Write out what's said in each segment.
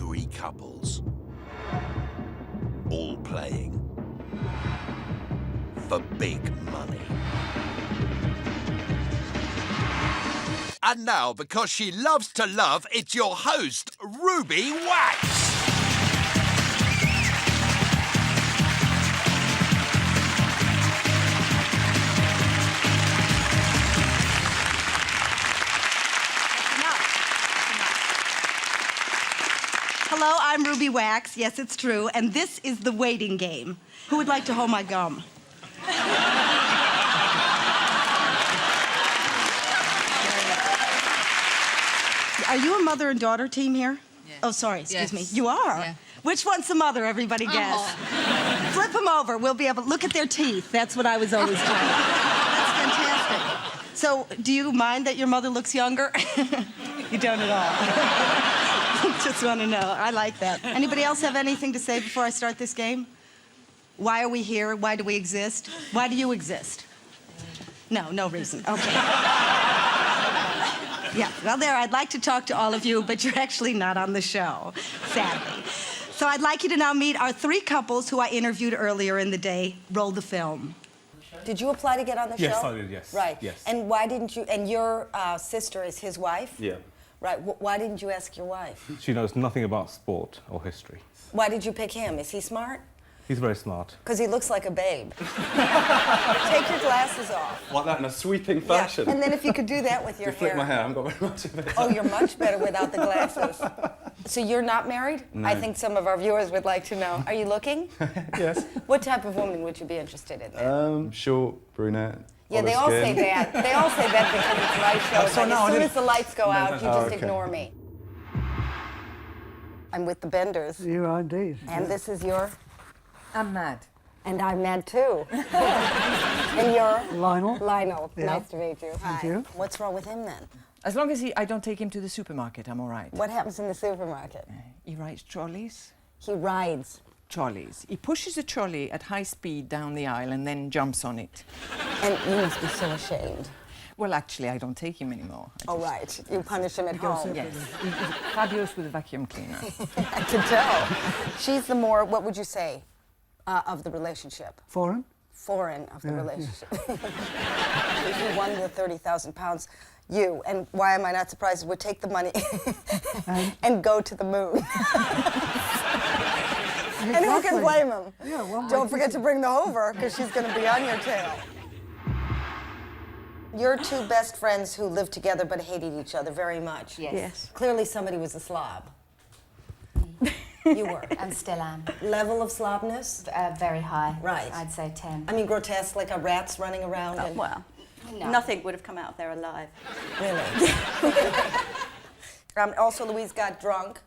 3 couples, all playing for big money. And now, because she loves to love, it's your host, Ruby Wax. Hello, I'm Ruby Wax. Yes, it's true. And this is the waiting game. Who would like to hold my gum? Are you a mother and daughter team here? Yes. Oh, sorry, excuse me. Yes. You are? Yeah. Which one's the mother, everybody guess? Oh. Flip them over. We'll be able to look at their teeth. That's what I was always told. That's fantastic. So, do you mind that your mother looks younger? You don't at all. Just want to know. I like that. Anybody else have anything to say before I start this game? Why are we here? Why do we exist? Why do you exist? No, no reason. Okay. Yeah, well, there, I'd like to talk to all of you, but you're actually not on the show, sadly. So I'd like you to now meet our 3 couples who I interviewed earlier in the day. Roll the film. Did you apply to get on the show? Yes, I did, yes. Right. Yes. And why didn't you, and your sister is his wife? Yeah. Right. Why didn't you ask your wife? She knows nothing about sport or history. Why did you pick him? Is he smart? He's very smart. Because he looks like a babe. Take your glasses off. Like that in a sweeping fashion. Yeah. And then if you could do that with your Flick hair. my hair, I haven't got very much of it. Oh, you're much better without the glasses. So you're not married? No. I think some of our viewers would like to know. Are you looking? Yes. What type of woman would you be interested in? Short, brunette. Yeah, they all say that. They all say that because it's my show. sorry, But no, I as soon didn't- as the lights go out, you Oh, just okay. ignore me. I'm with the Benders. You are indeed. And this is your... I'm mad. And I'm mad too. And you're... Lionel. Lionel. Yeah. Nice to meet you. Thank Hi. you. What's wrong with him then? As long as I don't take him to the supermarket, I'm all right. What happens in the supermarket? He rides trolleys. He rides. Trolleys. He pushes a trolley at high speed down the aisle and then jumps on it. And you must be so ashamed. Well, actually, I don't take him anymore. Oh, right. You punish him at home. Yes. He's fabulous with a vacuum cleaner. I can tell. She's the more, what would you say, of the relationship? Foreign? Foreign of the Yeah, relationship. If you won the 30,000 pounds, you, and why am I not surprised, would take the money and go to the moon. And who can blame him? Yeah, well, Don't forget to bring the Hover, because she's going to be on your tail. You're 2 best friends who lived together but hated each other very much. Yes. Clearly somebody was a slob. You were. And still am. Level of slobness? Very high. Right. I'd say 10. I mean, grotesque, like a rat's running around. And... Well, No. nothing would have come out there alive. Really? Also, Louise got drunk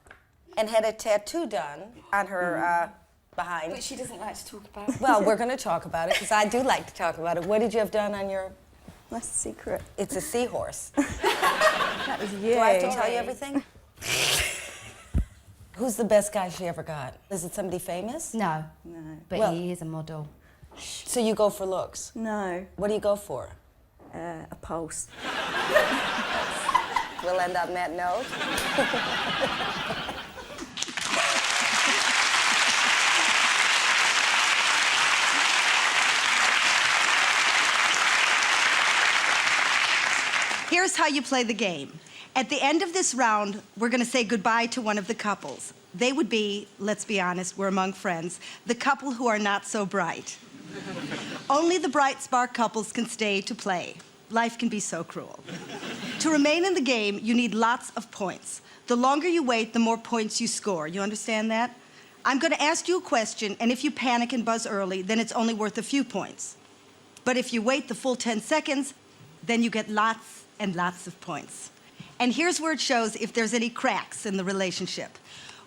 and had a tattoo done on her behind. But she doesn't like to talk about it. Well, we're going to talk about it, because I do like to talk about it. What did you have done on your... That's a secret. It's a seahorse. That was you. Do I have to tell you everything? Who's the best guy she ever got? Is it somebody famous? No. No. But Well- he is a model. So you go for looks. No. What do you go for? A pulse. We'll end on that note. Here's how you play the game. At the end of this round, we're going to say goodbye to one of the couples. They would be, let's be honest, we're among friends, the couple who are not so bright. Only the bright spark couples can stay to play. Life can be so cruel. To remain in the game, you need lots of points. The longer you wait, the more points you score. You understand that? I'm going to ask you a question, and if you panic and buzz early, then it's only worth a few points. But if you wait the full 10 seconds, then you get lots and lots of points. And here's where it shows if there's any cracks in the relationship.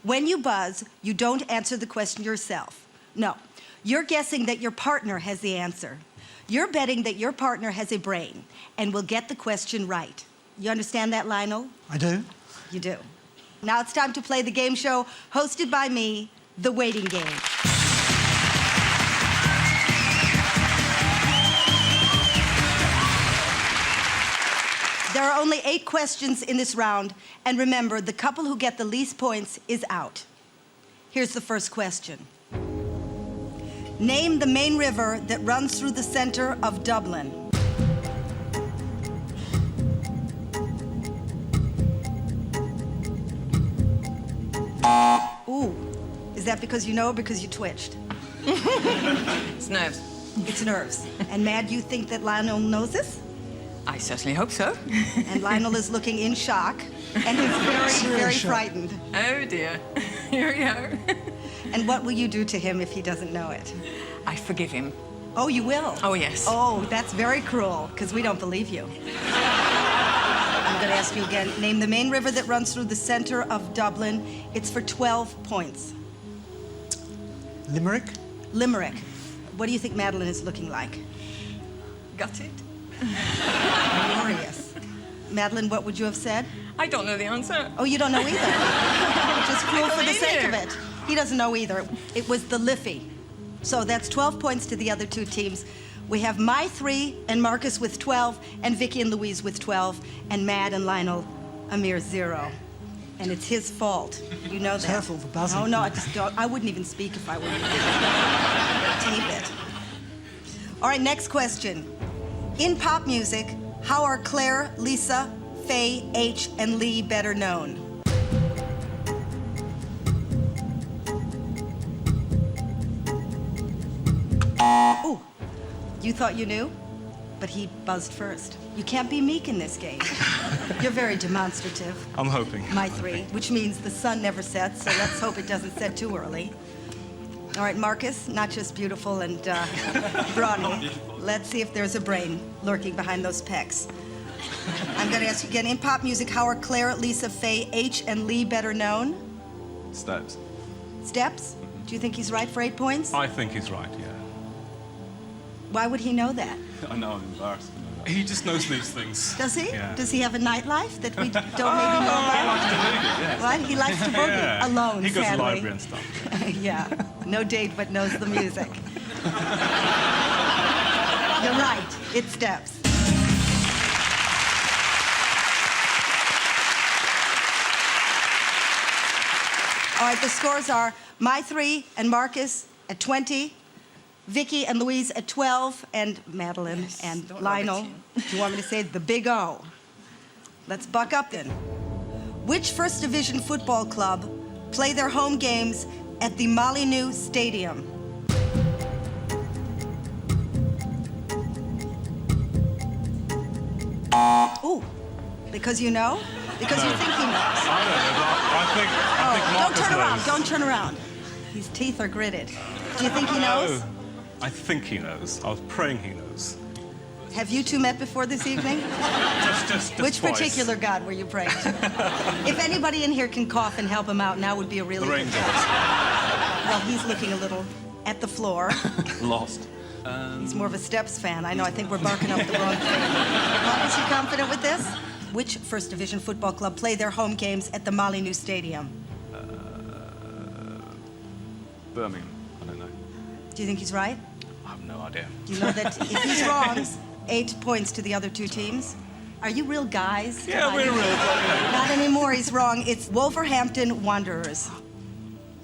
When you buzz, you don't answer the question yourself. No, you're guessing that your partner has the answer. You're betting that your partner has a brain and will get the question right. You understand that, Lionel? I do. You do. Now it's time to play the game show hosted by me, The Waiting Game. There are only 8 questions in this round, and remember, the couple who get the least points is out. Here's the first question. Name the main river that runs through the center of Dublin. Ooh, is that because you know or because you twitched? It's nerves. It's nerves. And Mad, you think that Lionel knows this? I certainly hope so. And Lionel is looking in shock, and he's very frightened. Oh dear. Here we go. And what will you do to him if he doesn't know it? I forgive him. Oh, you will? Oh, yes. Oh, that's very cruel, because we don't believe you. I'm going to ask you again. Name the main river that runs through the center of Dublin. It's for 12 points. Limerick? Limerick. What do you think Madeline is looking like? Got it? Glorious. Madeline, what would you have said? I don't know the answer. Oh, you don't know either? Just cruel for the believe sake you. of it. He doesn't know either. It was the Liffey. So that's 12 points to the other 2 teams. We have my 3 and Marcus with 12, and Vicky and Louise with 12, and Mad and Lionel a mere 0. And it's his fault. You know that. Careful, the Basil. Oh, no, I just don't. I wouldn't even speak if I were you. Tape it. All right, next question. In pop music, how are Claire, Lisa, Faye, H, and Lee better known? Ooh, you thought you knew, but he buzzed first. You can't be meek in this game. You're very demonstrative. I'm hoping. My 3, which means the sun never sets, so let's hope it doesn't set too early. All right, Marcus, not just beautiful and brawny. Let's see if there's a brain lurking behind those pecs. I'm going to ask you again. In pop music, how are Claire, Lisa, Faye, H, and Lee better known? Steps. Steps? Do you think he's right for 8 points? I think he's right, yeah. Why would he know that? I know, I'm embarrassed. He just knows these things. Does he? Yeah. Does he have a nightlife that we don't maybe know about? What? He likes to boogie Yeah. alone, He goes to the sadly. library and stuff. Yeah, no date but knows the music. You're right, it steps. All right, the scores are my 3 and Marcus at 20, Vicky and Louise at 12, and Madeline and don't Lionel. love Do you want me to say the big O? Let's buck up then. Which First Division football club play their home games at the Molyneux Stadium? Ooh, because you know? Because you think he knows. I don't know. I think Don't Marcus turn around, knows. don't turn around. His teeth are gritted. Do you think he knows? No. I think he knows. I was praying he knows. Have you 2 met before this evening? Just Which twice. particular God were you praying to? If anybody in here can cough and help him out, now would be a really The good rain time. gods. Well, he's looking a little at the floor. Lost. He's more of a Steps fan. I know, I think we're barking up the wrong thing. Marcus, you confident with this? Which First Division football club play their home games at the Molyneux Stadium? Birmingham. I don't know. Do you think he's right? I have no idea. Do you know that if he's wrong, 8 points to the other 2 teams? Are you real guys? Yeah, we're real. Not anymore, he's wrong. It's Wolverhampton Wanderers.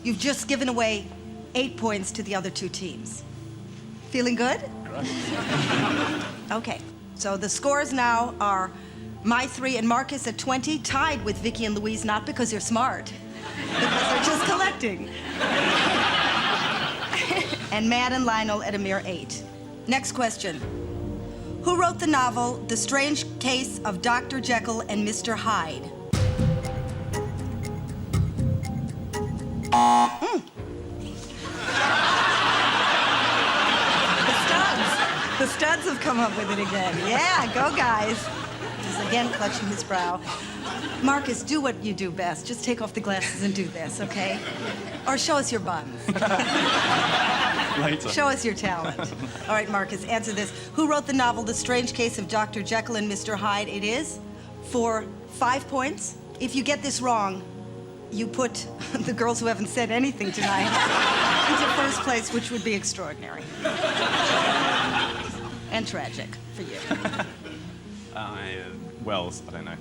You've just given away 8 points to the other 2 teams. Feeling good? Okay, so the scores now are my 3 and Marcus at 20, tied with Vicky and Louise, not because they're smart, because they're just collecting. And Matt and Lionel at a mere 8. Next question. Who wrote the novel The Strange Case of Dr. Jekyll and Mr. Hyde? The studs have come up with it again. Yeah, go guys. He's again clutching his brow. Marcus, do what you do best. Just take off the glasses and do this, okay? Or show us your buns. Later. Show us your talent. All right, Marcus, answer this. Who wrote the novel The Strange Case of Dr. Jekyll and Mr. Hyde? It is for 5 points. If you get this wrong, you put the girls who haven't said anything tonight into first place, which would be extraordinary. And tragic for you. Wells, I don't know.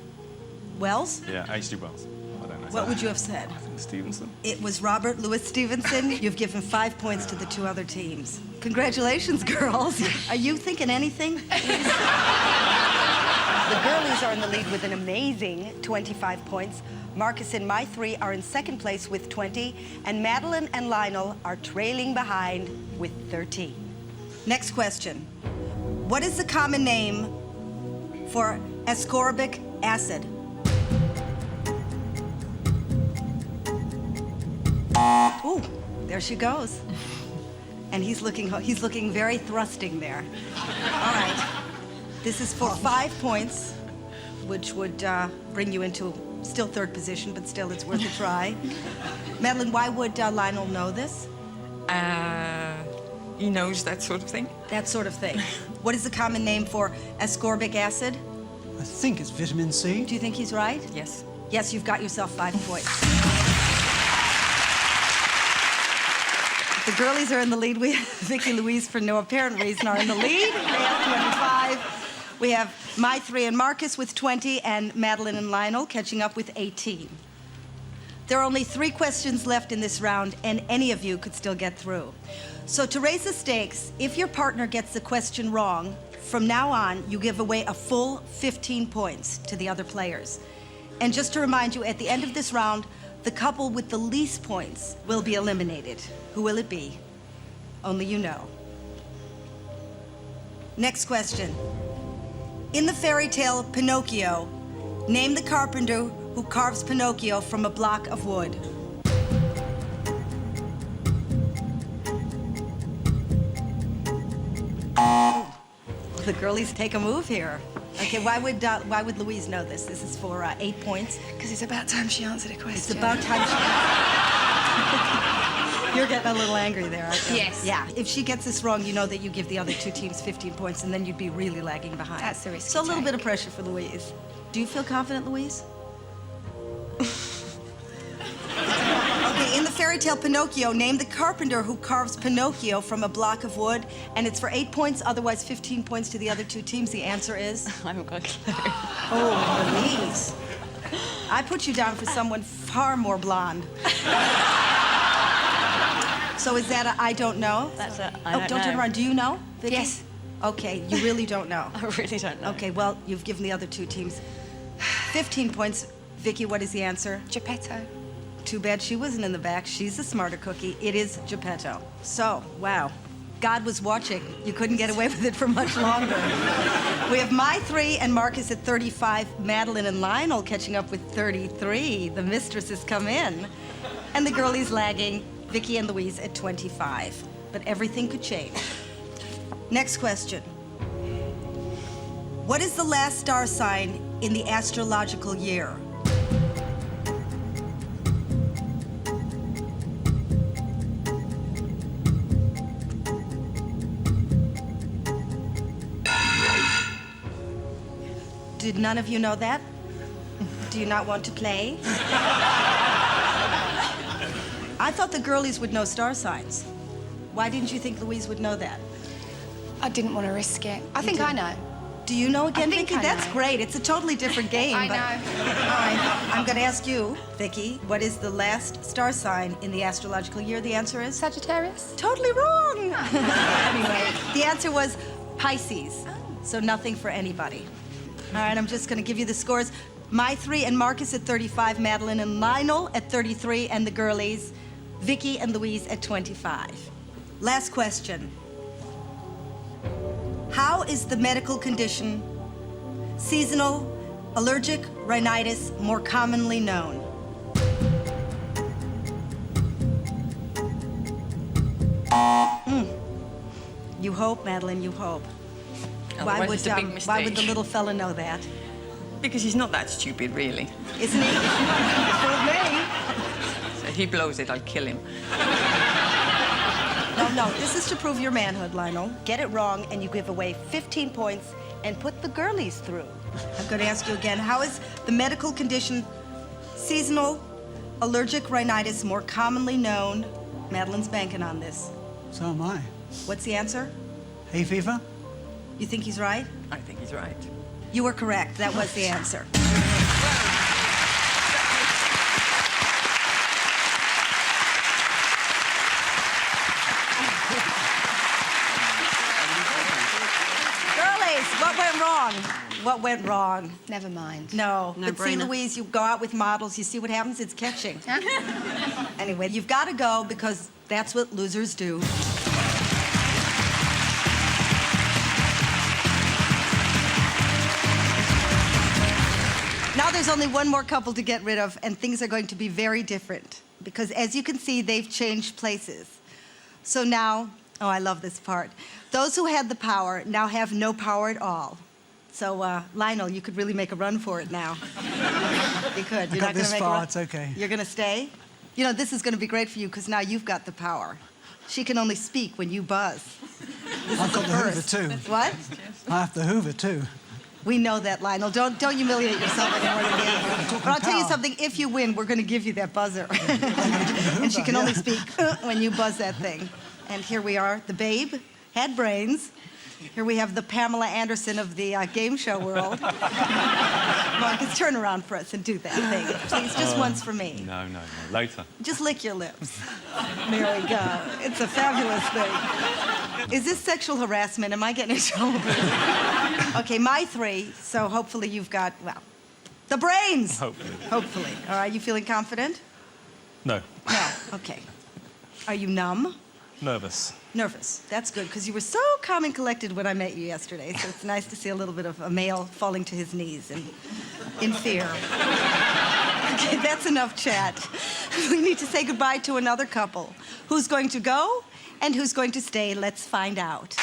Wells? Yeah, H.G. Wells. I don't know. What would you have said? I think Stevenson. It was Robert Louis Stevenson. You've given 5 points to the 2 other teams. Congratulations, girls. Are you thinking anything? The girlies are in the lead with an amazing 25 points. Marcus and my 3 are in second place with 20, and Madeline and Lionel are trailing behind with 13. Next question. What is the common name for ascorbic acid? Ooh, there she goes. And he's looking very thrusting there. All right. This is for 5 points, which would bring you into still 3rd position, but still it's worth a try. Madeline, why would Lionel know this? He knows that sort of thing. That sort of thing. What is the common name for ascorbic acid? I think it's vitamin C. Do you think he's right? Yes. Yes, you've got yourself 5 points. The girlies are in the lead. We have Vicky and Louise, for no apparent reason, are in the lead. They have 25. We have my 3 and Marcus with 20, and Madeline and Lionel catching up with 18. There are only 3 questions left in this round, and any of you could still get through. So to raise the stakes, if your partner gets the question wrong, from now on, you give away a full 15 points to the other players. And just to remind you, at the end of this round, the couple with the least points will be eliminated. Who will it be? Only you know. Next question. In the fairy tale Pinocchio, name the carpenter who carves Pinocchio from a block of wood. The girlies take a move here. Okay, why would Louise know this? This is for 8 points. Because it's about time she answered a question. It's about time she... You're getting a little angry there, aren't you? Yes. Yeah. If she gets this wrong, you know that you give the other 2 teams 15 points, and then you'd be really lagging behind. That's the risk So a you little take. bit of pressure for Louise. Do you feel confident, Louise? Okay, in the fairy tale Pinocchio, name the carpenter who carves Pinocchio from a block of wood, and it's for 8 points, otherwise 15 points to the other 2 teams. The answer is... I haven't got a clue. Oh, Louise. I put you down for someone far more blonde. So is that a I don't know? That's a I Oh, don't don't turn know. around. Do you know, Vicky? Yes. Okay, you really don't know. I really don't know. Okay, well, you've given the other 2 teams 15 points. Vicky, what is the answer? Geppetto. Too bad she wasn't in the back. She's the smarter cookie. It is Geppetto. So, wow. God was watching. You couldn't get away with it for much longer. We have my 3 and Marcus at 35. Madeline and Lionel catching up with 33. The mistresses come in. And the girlies lagging. Vicky and Louise at 25. But everything could change. Next question. What is the last star sign in the astrological year? Did none of you know that? Do you not want to play? I thought the girlies would know star signs. Why didn't you think Louise would know that? I didn't want to risk it. I think I know. Do you know again, think Vicky? I That's know. great. It's a totally different game. I but... know. All right. I'm going to ask you, Vicky, what is the last star sign in the astrological year? The answer is? Sagittarius? Totally wrong. Anyway, the answer was Pisces. So nothing for anybody. All right, I'm just going to give you the scores. My 3 and Marcus at 35, Madeline and Lionel at 33, and the girlies, Vicky and Louise at 25. Last question. How is the medical condition seasonal allergic rhinitis more commonly known? You hope, Madeline, you hope. Otherwise it's a big mistake. Why would the little fella know that? Because he's not that stupid, really. Isn't he? For me. So if he blows it, I'll kill him. No, this is to prove your manhood, Lionel. Get it wrong, and you give away 15 points and put the girlies through. I'm going to ask you again, how is the medical condition seasonal allergic rhinitis more commonly known? Madeline's banking on this. So am I. What's the answer? Hay fever? You think he's right? I think he's right. You were correct. That was the answer. Girlies, what went wrong? What went wrong? Never mind. No. No But see, brainer. Louise, you go out with models, you see what happens? It's catching. Anyway, you've got to go because that's what losers do. Now there's only one more couple to get rid of, and things are going to be very different because, as you can see, they've changed places. So now, oh, I love this part. Those who had the power now have no power at all. So, Lionel, you could really make a run for it now. You could. You're got not this gonna make a far, run? it's okay. You're going to stay? You know, this is going to be great for you because now you've got the power. She can only speak when you buzz. I've got the Hoover First. too. What? I have the Hoover too. We know that, Lionel. Don't humiliate yourself anymore in the game. But I'll tell you power. something. If you win, we're going to give you that buzzer. And she can only speak when you buzz that thing. And here we are. The babe had brains. Here we have the Pamela Anderson of the game show world. Come on, just turn around for us and do that thing. Please, just once for me. No, no, no. Later. Just lick your lips. There we go. It's a fabulous thing. Is this sexual harassment? Am I getting in trouble? Okay, my three, so hopefully you've got, well, the brains. Hopefully. Hopefully. All right, you feeling confident? No. No. Okay. Are you numb? Nervous. Nervous. That's good, because you were so calm and collected when I met you yesterday, so it's nice to see a little bit of a male falling to his knees and in fear. Okay, that's enough chat. We need to say goodbye to another couple. Who's going to go and who's going to stay? Let's find out.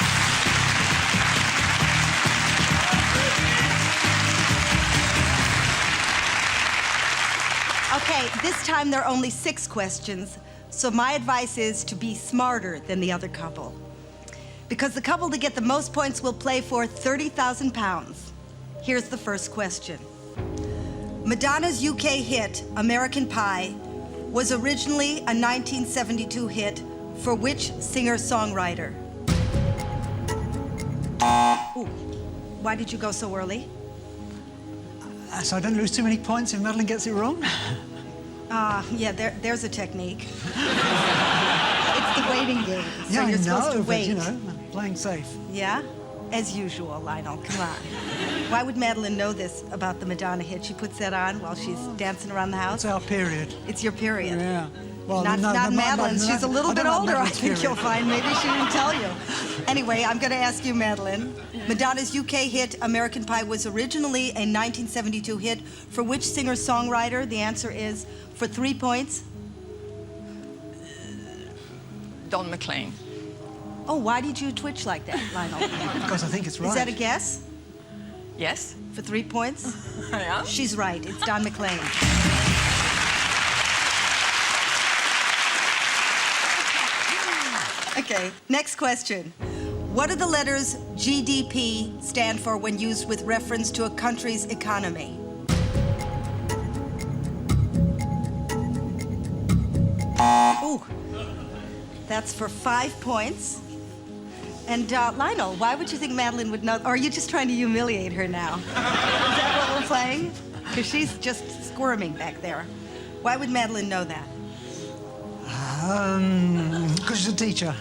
Okay, this time there are only 6 questions, so my advice is to be smarter than the other couple. Because the couple to get the most points will play for £30,000. Here's the first question. Madonna's UK hit, American Pie, was originally a 1972 hit for which singer-songwriter? Ooh, why did you go so early? So I don't lose too many points if Madeline gets it wrong. Yeah, there's a technique. It's the waiting game, so Yeah, you're I supposed to know, wait. but you know, playing safe. Yeah? As usual, Lionel, come on. Why would Madeline know this about the Madonna hit? She puts that on while she's dancing around the house? It's our period. It's your period. Yeah. Well, Not Madeline's. She's a little I bit don't like older, I Madeline's think period. you'll find. Maybe she didn't tell you. Anyway, I'm going to ask you, Madeline. Madonna's UK hit, American Pie, was originally a 1972 hit for which singer-songwriter? The answer is, for 3 points. Don McLean. Oh, why did you twitch like that, Lionel? Because I think it's right. Is that a guess? Yes? For 3 points? Yeah? She's right. It's Don McLean. Okay, next question. What do the letters GDP stand for when used with reference to a country's economy? Ooh, that's for 5 points. And Lionel, why would you think Madeline would know? Or are you just trying to humiliate her now? Is that what we're playing? Because she's just squirming back there. Why would Madeline know that? Because she's a teacher.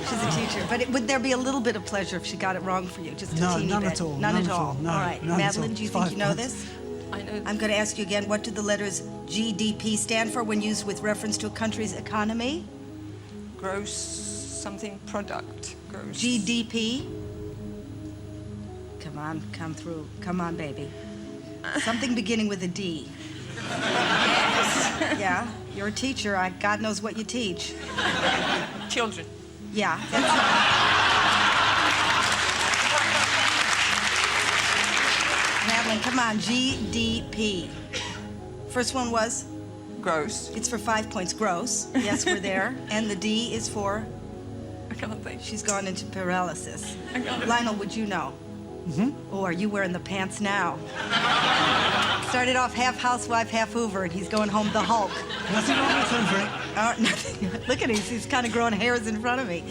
She's a teacher. But would there be a little bit of pleasure if she got it wrong for you? Just a No, teeny none bit? at all. None at all. No, all right. none at Madeline, all. do you think 5 you know points. this? I know. I'm going to ask you again. What do the letters GDP stand for when used with reference to a country's economy? Gross something product. Gross. GDP? Come on, come through. Come on, baby. Something beginning with a D. Yeah, you're a teacher. God knows what you teach. Children. Yeah, that's Madeline, come on, GDP. First one was? Gross. It's for 5 points. Gross. Yes, we're there. And the D is for? I can't think. She's gone into paralysis. I got it. Lionel, would you know? Oh, are you wearing the pants now? Started off half housewife, half Hoover, and he's going home the Hulk. Nothing wrong with Hoover. Nothing. Look at him. He's kind of growing hairs in front of me.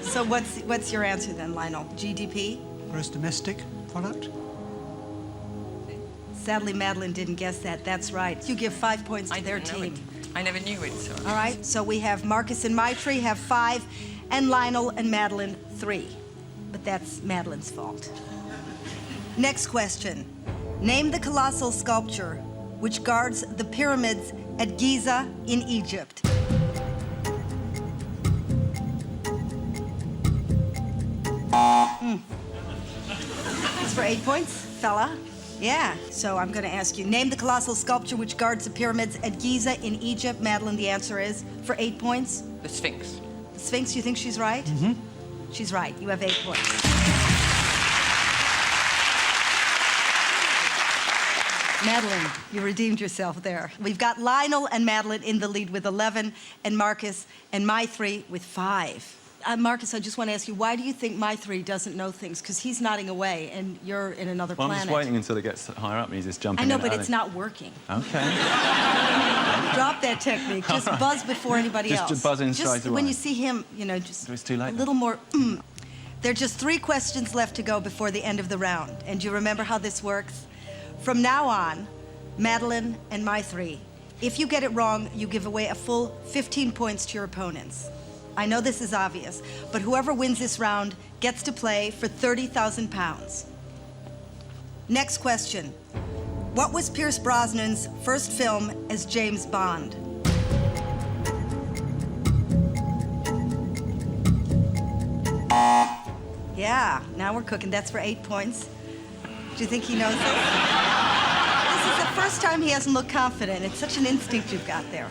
So what's your answer then, Lionel? GDP? Gross domestic product. Sadly, Madeline didn't guess that. That's right. You give 5 points to their didn't know team. it. I never knew it, so... All right, so we have Marcus and Maitri have 5, and Lionel and Madeline 3. But that's Madeline's fault. Next question. Name the colossal sculpture which guards the pyramids at Giza in Egypt. It's for 8 points, fella. Yeah, so I'm gonna ask you, name the colossal sculpture which guards the pyramids at Giza in Egypt. Madeline, the answer is, for 8 points. The Sphinx. The Sphinx, you think she's right? Mm-hmm. She's right, you have 8 points. Madeline, you redeemed yourself there. We've got Lionel and Madeline in the lead with 11, and Marcus and Maitri with 5. Marcus, I just want to ask you, why do you think Maitri doesn't know things? Because he's nodding away, and you're in another Well, I'm planet. just waiting until it gets higher up and he's just jumping I know, in but and it's not working. Okay. Drop that technique. Just buzz before anybody Just else. buzz in straight Just when away. you see him, you know, just It's too late a then. little more. There are just 3 questions left to go before the end of the round. And do you remember how this works? From now on, Madeline and Maitri, if you get it wrong, you give away a full 15 points to your opponents. I know this is obvious, but whoever wins this round gets to play for £30,000. Next question. What was Pierce Brosnan's first film as James Bond? Yeah, now we're cooking. That's for 8 points. Do you think he knows this? This is the first time he hasn't looked confident. It's such an instinct you've got there.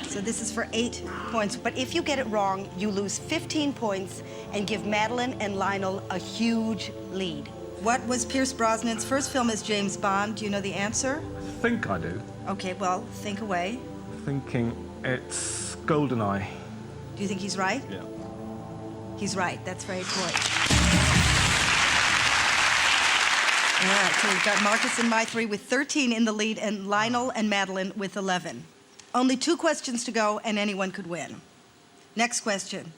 So this is for 8 points. But if you get it wrong, you lose 15 points and give Madeline and Lionel a huge lead. What was Pierce Brosnan's first film as James Bond? Do you know the answer? I think I do. Okay, well, think away. Thinking it's GoldenEye. Do you think he's right? Yeah. He's right. That's for 8 points. All right, so we've got Marcus and Maitri with 13 in the lead, and Lionel and Madeline with 11. Only 2 questions to go, and anyone could win. Next question.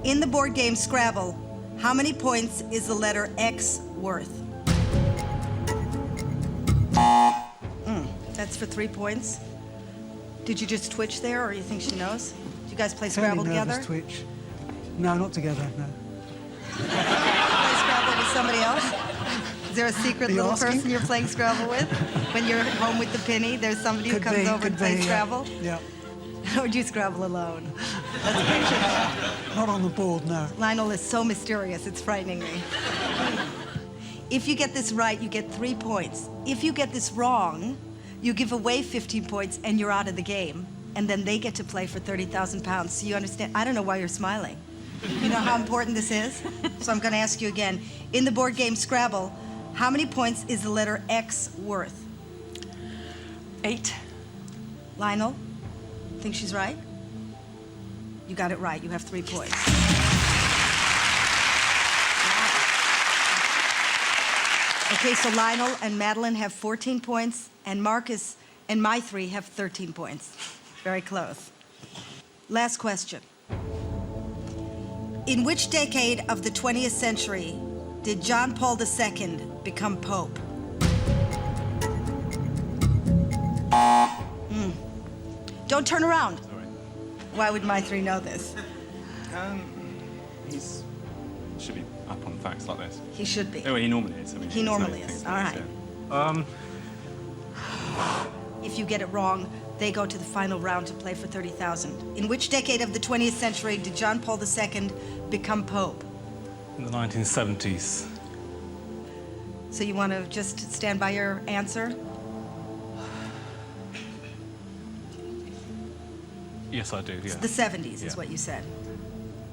In the board game Scrabble, how many points is the letter X worth? That's for 3 points. Did you just twitch there, or you think she knows? Do you guys play Scrabble Fairly nervous together? twitch. No, not together, no. Play Scrabble with somebody else? Is there a secret Are you little asking? person you're playing Scrabble with? When you're home with the penny, there's somebody who comes over and plays Scrabble? Yeah. Or do you Scrabble alone? Let's picture that. Not on the board, no. Lionel is so mysterious, it's frightening me. If you get this right, you get 3 points. If you get this wrong, you give away 15 points and you're out of the game. And then they get to play for £30,000. So you understand? I don't know why you're smiling. You know how important this is? So I'm going to ask you again. In the board game Scrabble, how many points is the letter X worth? 8. Lionel, think she's right? You got it right. You have 3 points. Okay, so Lionel and Madeline have 14 points, and Marcus and Maitri have 13 points. Very close. Last question. In which decade of the 20th century did John Paul II become Pope? Don't turn around. Sorry. Why would Maitri know this? He's should be up on facts like this. He should be. Oh, he normally is. I mean, He there's no normally things is. like All this, right. yeah. If you get it wrong, they go to the final round to play for 30,000. In which decade of the 20th century did John Paul II become Pope? In the 1970s. So you want to just stand by your answer? Yes, I do, yeah. The 70s is Yeah. what you said.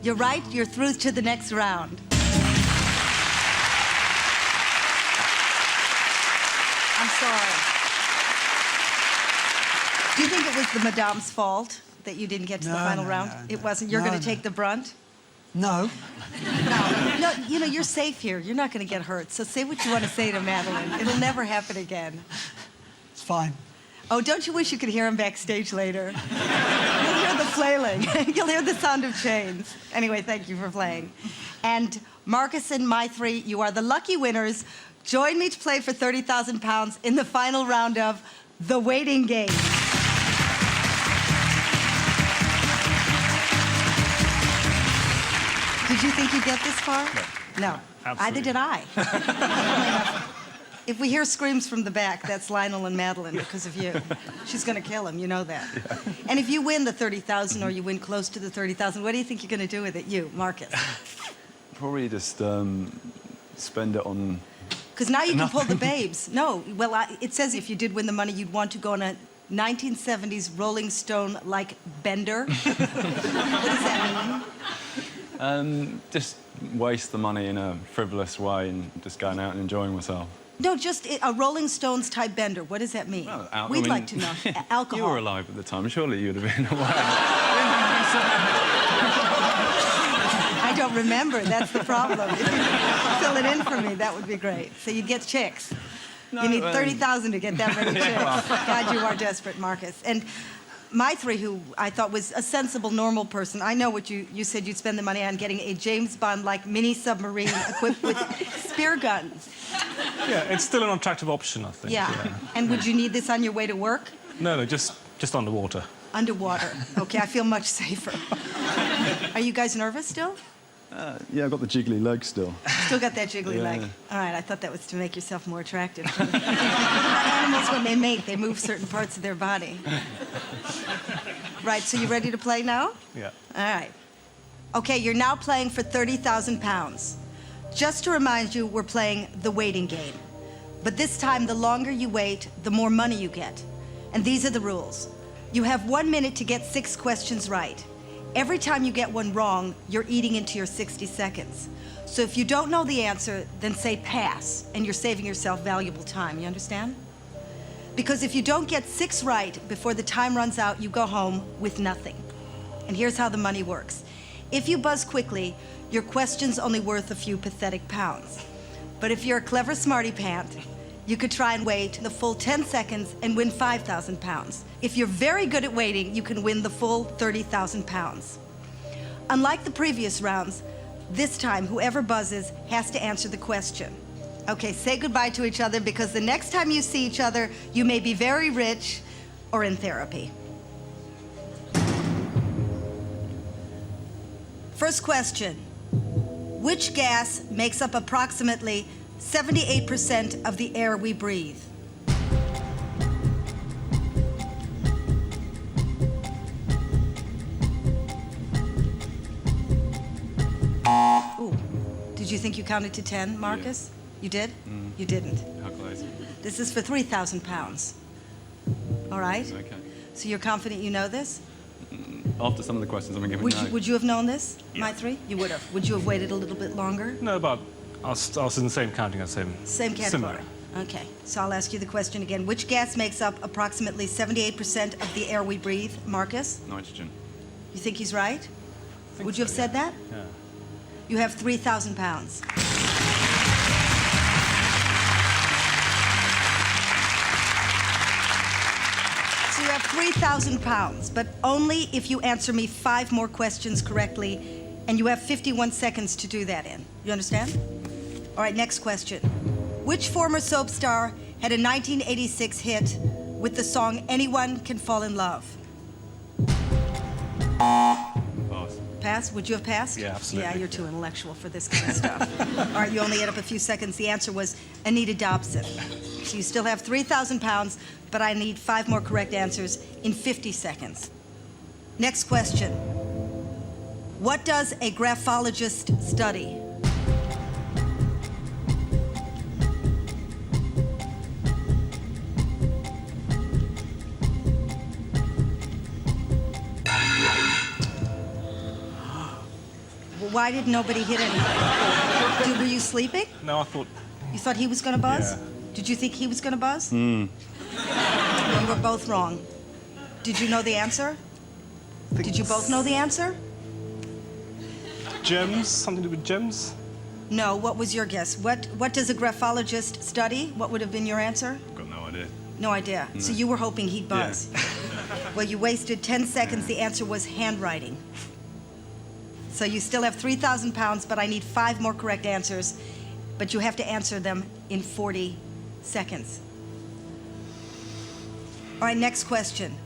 You're right. You're through to the next round. I'm sorry. Do you think it was the Madame's fault that you didn't get to the No, final no, round? no, It no. wasn't. You're No, going to no. take the brunt? No. No, you know, you're safe here. You're not going to get hurt. So say what you want to say to Madeline. It'll never happen again. It's fine. Oh, don't you wish you could hear him backstage later? You'll hear the flailing. You'll hear the sound of chains. Anyway, thank you for playing. And Marcus and Maitri, you are the lucky winners Join me to play for 30,000 pounds in the final round of The Waiting Game. Did you think you'd get this far? No. Absolutely. Either did I. If we hear screams from the back, that's Lionel and Madeline because of you. She's going to kill him, you know that. Yeah. And if you win the 30,000 or you win close to the 30,000, what do you think you're going to do with it, you, Marcus? Probably just spend it on... Because now you can pull the babes. No, well, it says if you did win the money, you'd want to go on a 1970s Rolling Stone-like bender. What does that mean? Just waste the money in a frivolous way and just going out and enjoying myself. No, just a Rolling Stones type bender. What does that mean? Well, We'd like to know. Alcohol. You were alive at the time. Surely you'd have been aware. I don't remember. That's the problem. If you fill it in for me, that would be great. So you'd get chicks. You need 30,000 to get that many chicks. Well. God, you are desperate, Marcus. And my three, who I thought was a sensible, normal person, I know what you said you'd spend the money on getting a James Bond-like mini submarine equipped with spear guns. Yeah, it's still an attractive option, I think. Yeah. And would you need this on your way to work? No, just underwater. Underwater. Okay, I feel much safer. Are you guys nervous still? Yeah, I've got the jiggly leg still. Still got that jiggly leg. All right, I thought that was to make yourself more attractive. Animals, when they mate, they move certain parts of their body. Right, so you ready to play now? Yeah. All right. Okay, you're now playing for 30,000 pounds. Just to remind you, we're playing the waiting game. But this time, the longer you wait, the more money you get. And these are the rules. You have 1 minute to get 6 questions right. Every time you get one wrong, you're eating into your 60 seconds. So if you don't know the answer, then say pass, and you're saving yourself valuable time, you understand? Because if you don't get 6 right before the time runs out, you go home with nothing. And here's how the money works. If you buzz quickly, your question's only worth a few pathetic pounds. But if you're a clever smarty pant, you could try and wait the full 10 seconds and win 5,000 pounds. If you're very good at waiting, you can win the full 30,000 pounds. Unlike the previous rounds, this time whoever buzzes has to answer the question. Okay, say goodbye to each other because the next time you see each other, you may be very rich or in therapy. First question. Which gas makes up approximately 78% of the air we breathe? Ooh. Did you think you counted to 10, Marcus? Yeah. You did? You didn't. How close? This is for 3,000 pounds. All right? Okay. So you're confident you know this? After some of the questions I've been given, Would you have known this, Yeah. my three? You would have. Would you have waited a little bit longer? No, but I was in the same counting as him. Same category. Similar. Okay, so I'll ask you the question again. Which gas makes up approximately 78% of the air we breathe, Marcus? Nitrogen. You think he's right? Would you have said that? Yeah. You have 3,000 pounds. So you have 3,000 pounds, but only if you answer me 5 more questions correctly, and you have 51 seconds to do that in. You understand? All right, next question. Which former soap star had a 1986 hit with the song Anyone Can Fall in Love? Pass. Pass? Would you have passed? Yeah, absolutely. Yeah, you're too intellectual for this kind of stuff. All right, you only had up a few seconds. The answer was Anita Dobson. So you still have 3,000 pounds, but I need 5 more correct answers in 50 seconds. Next question. What does a graphologist study? Why did nobody hit anything? Were you sleeping? No, I thought... You thought he was going to buzz? Yeah. Did you think he was going to buzz? You were both wrong. Did you know the answer? Did you both know the answer? Gems? Something to do with gems? No. What was your guess? What does a graphologist study? What would have been your answer? I've got no idea. No idea. So you were hoping he'd buzz. Well, you wasted 10 seconds. The answer was handwriting. So you still have 3,000 pounds, but I need 5 more correct answers. But you have to answer them in 40 seconds. All right, next question.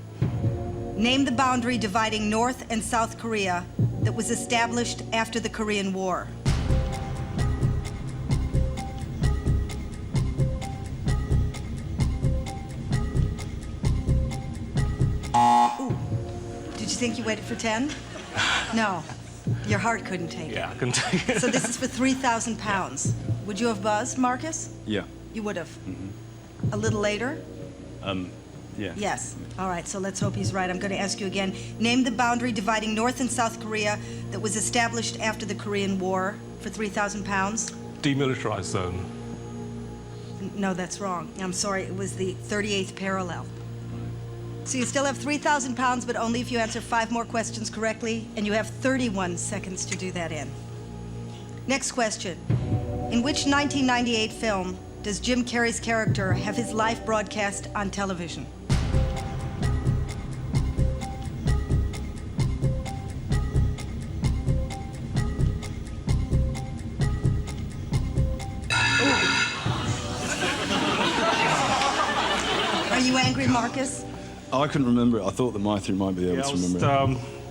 Name the boundary dividing North and South Korea that was established after the Korean War. Ooh. Did you think you waited for 10? No. Your heart couldn't take it. Yeah, I can take it. So this is for 3,000 pounds. Would you have buzzed, Marcus? Yeah. You would have. A little later? Yeah. Yes. All right, so let's hope he's right. I'm going to ask you again. Name the boundary dividing North and South Korea that was established after the Korean War for 3,000 pounds. Demilitarized zone. No, that's wrong. I'm sorry, it was the 38th parallel. So you still have 3,000 pounds, but only if you answer 5 more questions correctly, and you have 31 seconds to do that in. Next question. In which 1998 film does Jim Carrey's character have his life broadcast on television? Are you angry, Marcus? I couldn't remember it. I thought that Matthew might be able Yeah, I to was remember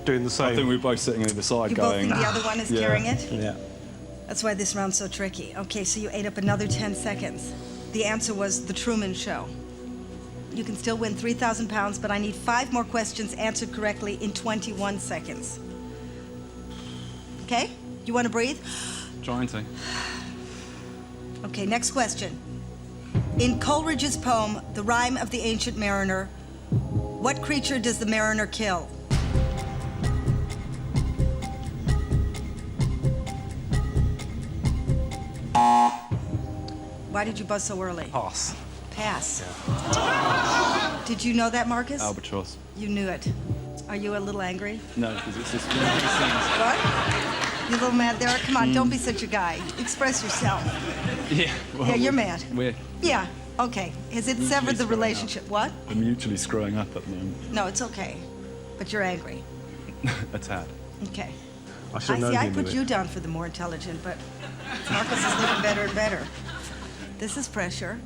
doing the it. I think same. we were both sitting on either side You both going... think the other one is Yeah. carrying it? Yeah. That's why this round's so tricky. Okay, so you ate up another 10 seconds. The answer was The Truman Show. You can still win 3,000 pounds, but I need 5 more questions answered correctly in 21 seconds. Okay? You want to breathe? Trying to. Okay, next question. In Coleridge's poem, The Rime of the Ancient Mariner, what creature does the mariner kill? Why did you buzz so early? Pass. Pass. Did you know that, Marcus? Albatross. You knew it. Are you a little angry? No, because it's just one of these things. What? You a little mad there? Come on, don't be such a guy. Express yourself. Yeah. Well, Yeah, you're mad. We're Yeah, okay. Has it severed the relationship? What? mutually screwing up at the moment. No, it's okay. But you're angry. A tad. Okay. I should have known I he knew put it. you down for the more intelligent, but Marcus is looking better and better. This is pressure.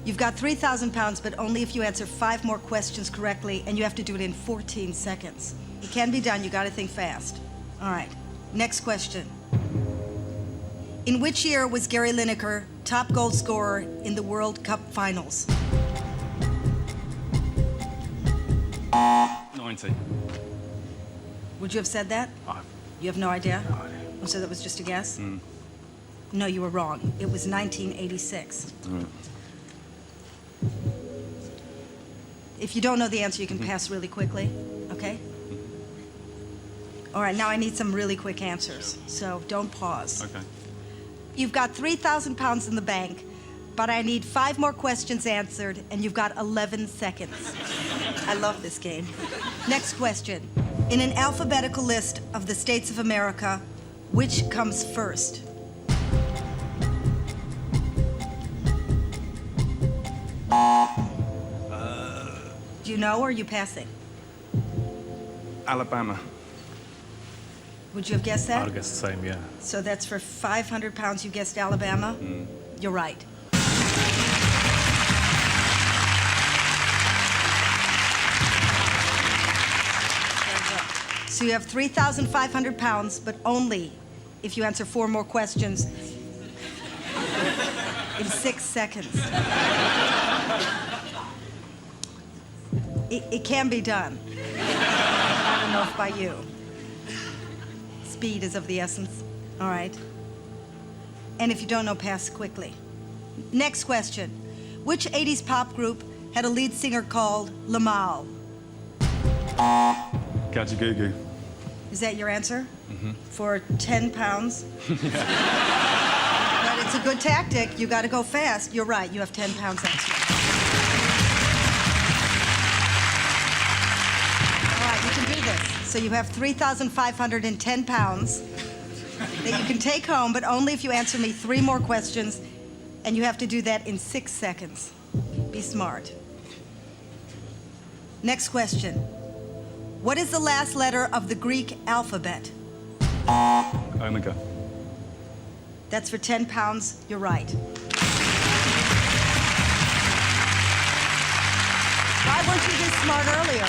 You've got 3,000 pounds, but only if you answer 5 more questions correctly, and you have to do it in 14 seconds. It can be done. You got to think fast. All right. Next question. In which year was Gary Lineker top goal scorer in the World Cup Finals? 90. Would you have said that? You have no idea? Oh, so that was just a guess? No, you were wrong. It was 1986. Right. If you don't know the answer, you can pass really quickly, okay? All right, now I need some really quick answers, so don't pause. Okay. You've got 3,000 pounds in the bank, but I need 5 more questions answered, and you've got 11 seconds. I love this game. Next question. In an alphabetical list of the states of America, which comes first? Do you know, or are you passing? Alabama. Would you have guessed I that? would guess the same, yeah. So that's for 500 pounds. You guessed Alabama? You're right. So you have 3,500 pounds, but only if you answer 4 more questions in 6 seconds. It can be done. I don't know if by you. Speed is of the essence. All right. And if you don't know, pass quickly. Next question. Which 80s pop group had a lead singer called Lamal? Gadget Goo Goo. Is that your answer? For 10 pounds? But it's a good tactic. You got to go fast. You're right. You have 10 pounds extra. All right, you can do this. So you have 3,510 pounds that you can take home, but only if you answer me 3 more questions, and you have to do that in 6 seconds. Be smart. Next question. What is the last letter of the Greek alphabet? Omega. That's for 10 pounds. You're right. weren't you this smart earlier?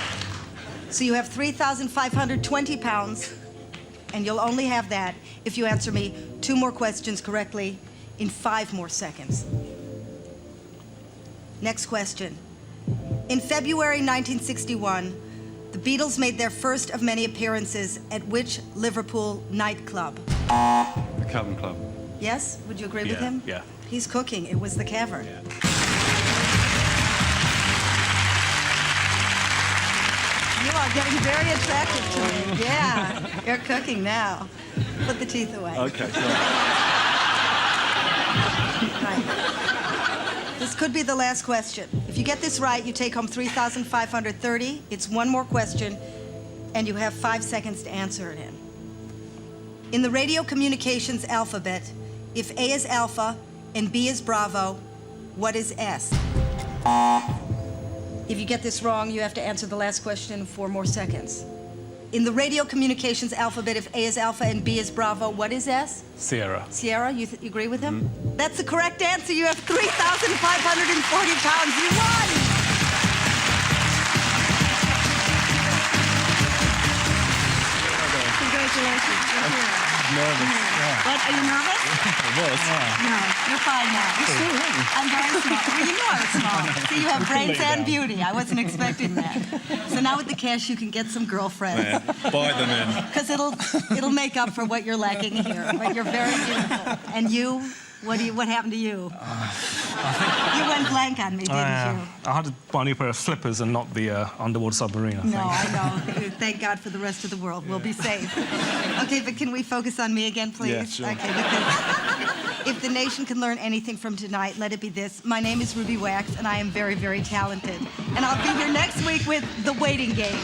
So you have 3,520 pounds, and you'll only have that if you answer me 2 more questions correctly in 5 more seconds. Next question. In February 1961, the Beatles made their first of many appearances at which Liverpool nightclub? The Cavern Club. Yes? Would you agree with him? Yeah. He's cooking. It was the Cavern. Yeah. You are getting very attractive to me. Yeah, you're cooking now. Put the teeth away. Okay, sorry. Right. This could be the last question. If you get this right, you take home 3,530. It's 1 more question, and you have 5 seconds to answer it in. In the radio communications alphabet, if A is Alpha and B is Bravo, what is S? If you get this wrong, you have to answer the last question in 4 more seconds. In the radio communications alphabet, if A is Alpha and B is Bravo, what is S? Sierra. Sierra, you agree with him? That's the correct answer. You have 3,540 pounds. You won! Congratulations. You're here. Nervous. Yeah. What, are you nervous? I was. No, you're fine now. I'm very small. Well, you knew I was small. See, you have brains and beauty. I wasn't expecting that. So now with the cash, you can get some girlfriends. Yeah, buy them in. Because it'll make up for what you're lacking here. But you're very beautiful. And you, what happened to you? You went blank on me, didn't you? I had to buy a new pair of slippers and not the underwater submarine, I think. No, I know. Thank God for the rest of the world. We'll be safe. Okay, but can we focus on me again, please? Yeah, sure. Okay, because if the nation can learn anything from tonight, let it be this. My name is Ruby Wax, and I am very, very talented. And I'll be here next week with The Waiting Game.